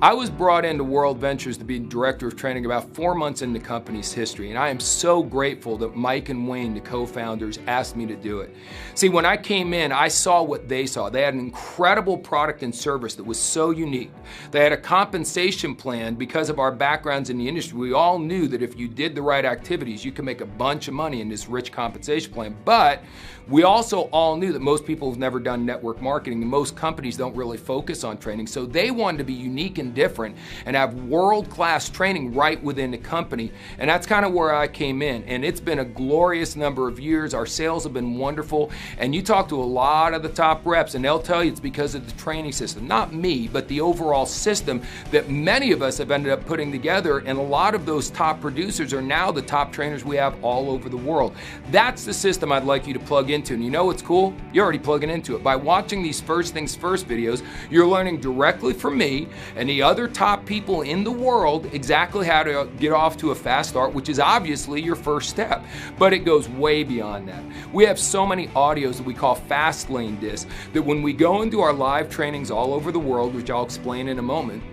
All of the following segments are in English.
I was brought into WorldVentures to be director of training about 4 months into the company's history, and I am so grateful that Mike and Wayne, the co-founders, asked me to do it. See, when I came in, I saw what they saw. They had an incredible product and service that was so unique. They had a compensation plan because of our backgrounds in the industry. We all knew that if you did the right activities, you could make a bunch of money in this rich compensation plan. But we also all knew that most people have never done network marketing, and most companies don't really focus on training. So they wanted to be unique and different and have world-class training right within the company. And that's kind of where I came in. And it's been a glorious number of years. Our sales have been wonderful. And you talk to a lot of the top reps and they'll tell you it's because of the training system. Not me, but the overall system that many of us have ended up putting together. And a lot of those top producers are now the top trainers we have all over the world. That's the system I'd like you to plug into. And you know what's cool? You're already plugging into it. By watching these First Things First videos, you're learning directly from me and the other top people in the world exactly how to get off to a fast start, which is obviously your first step. But it goes way beyond that. We have so many audios that we call fast lane discs that when we go into our live trainings all over the world, which I'll explain in a moment,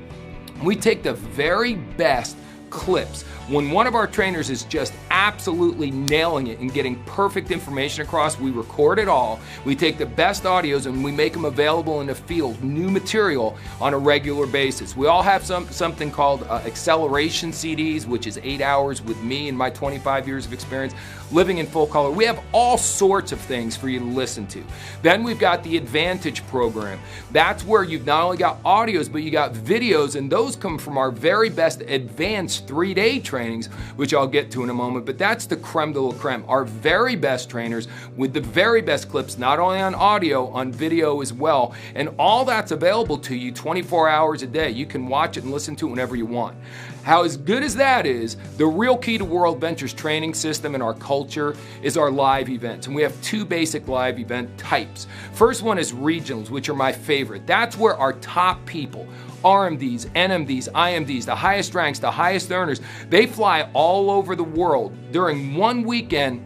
we take the very best clips. When one of our trainers is just absolutely nailing it and getting perfect information across, we record it all. We take the best audios and we make them available in the field, new material on a regular basis. We all have something called acceleration CDs, which is 8 hours with me and my 25 years of experience living in full color. We have all sorts of things for you to listen to. Then we've got the Advantage program. That's where you've not only got audios, but you got videos, and those come from our very best advanced 3-day trainings, which I'll get to in a moment. But that's the creme de la creme, our very best trainers with the very best clips, not only on audio, on video as well. And all that's available to you 24 hours a day. You can watch it and listen to it whenever you want. How as good as that is, the real key to WorldVentures training system and our culture is our live events. And we have 2 basic live event types. First one is regionals, which are my favorite. That's where our top people, RMDs, NMDs, IMDs, the highest ranks, the highest earners, they fly all over the world. During one weekend,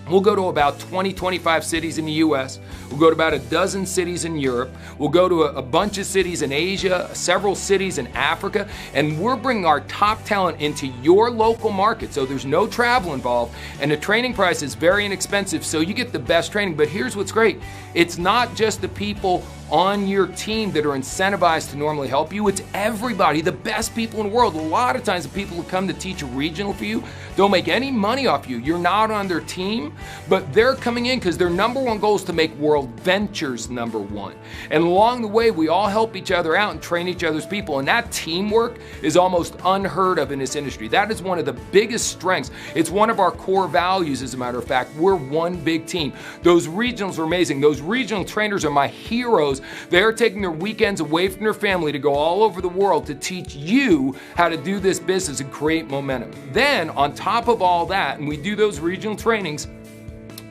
we'll go to about 20, 25 cities in the US. We'll go to about a dozen cities in Europe. We'll go to a bunch of cities in Asia, several cities in Africa, and we're bringing our top talent into your local market. So there's no travel involved, and the training price is very inexpensive, so you get the best training. But here's what's great. It's not just the people on your team that are incentivized to normally help you. It's everybody, the best people in the world. A lot of times the people who come to teach a regional for you don't make any money off you. You're not on their team, but they're coming in because their number one goal is to make WorldVentures number one. And along the way, we all help each other out and train each other's people. And that teamwork is almost unheard of in this industry. That is one of the biggest strengths. It's one of our core values, as a matter of fact. We're one big team. Those regionals are amazing. Those regional trainers are my heroes. They're taking their weekends away from their family to go all over the world to teach you how to do this business and create momentum. Then, on top of all that, and we do those regional trainings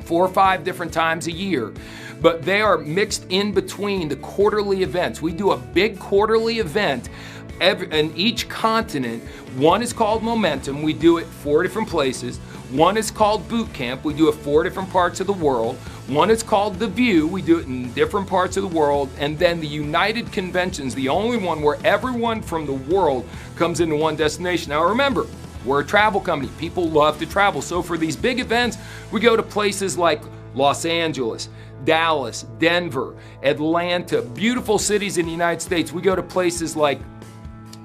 4 or 5 different times a year, but they are mixed in between the quarterly events. We do a big quarterly event in each continent. One is called Momentum. We do it 4 different places. One is called Boot Camp. We do it 4 different parts of the world. One is called The View. We do it in different parts of the world. And then the United Convention's the only one where everyone from the world comes into one destination. Now remember, we're a travel company. People love to travel. So for these big events, we go to places like Los Angeles, Dallas, Denver, Atlanta, beautiful cities in the United States. We go to places like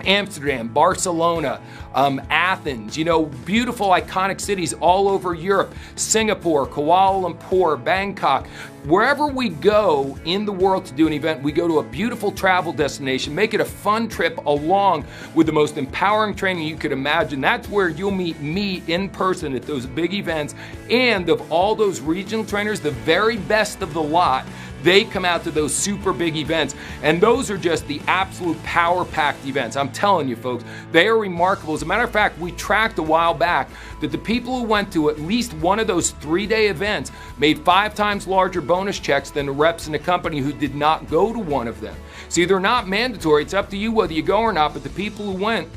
Amsterdam, Barcelona, Athens, beautiful iconic cities all over Europe, Singapore, Kuala Lumpur, Bangkok. Wherever we go in the world to do an event, we go to a beautiful travel destination, make it a fun trip along with the most empowering training you could imagine. That's where you'll meet me in person at those big events. And of all those regional trainers, the very best of the lot, they come out to those super big events, and those are just the absolute power-packed events. I'm telling you, folks, they are remarkable. As a matter of fact, we tracked a while back that the people who went to at least one of those 3-day events made 5 times larger bonus checks than the reps in the company who did not go to one of them. See, they're not mandatory. It's up to you whether you go or not, but the people who went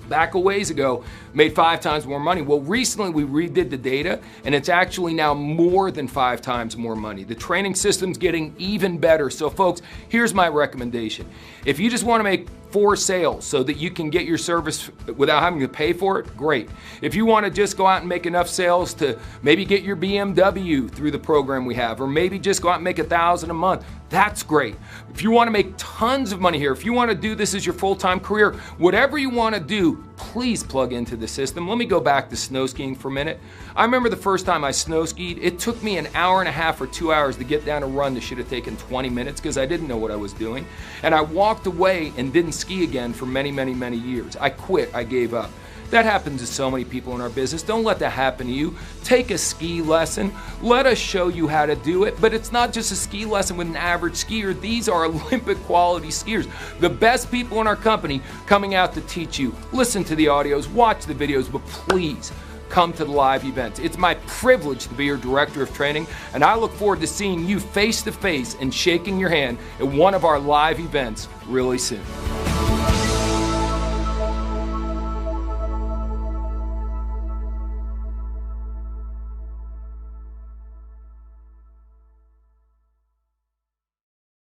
back a ways ago made 5 times more money. Well, recently we redid the data, and it's actually now more than 5 times more money. The training system's getting even better. So folks, here's my recommendation. If you just want to make for sale so that you can get your service without having to pay for it, great. If you want to just go out and make enough sales to maybe get your BMW through the program we have, or maybe just go out and make $1,000 a month, that's great. If you want to make tons of money here, if you want to do this as your full-time career, whatever you want to do, please plug into the system. Let me go back to snow skiing for a minute. I remember the first time I snow skied, it took me an hour and a half or 2 hours to get down a run that should have taken 20 minutes because I didn't know what I was doing. And I walked away and didn't ski again for many, many, many years. I quit, I gave up. That happens to so many people in our business. Don't let that happen to you. Take a ski lesson. Let us show you how to do it. But it's not just a ski lesson with an average skier. These are Olympic quality skiers. The best people in our company coming out to teach you. Listen to the audios, watch the videos, but please come to the live events. It's my privilege to be your director of training, and I look forward to seeing you face to face and shaking your hand at one of our live events really soon.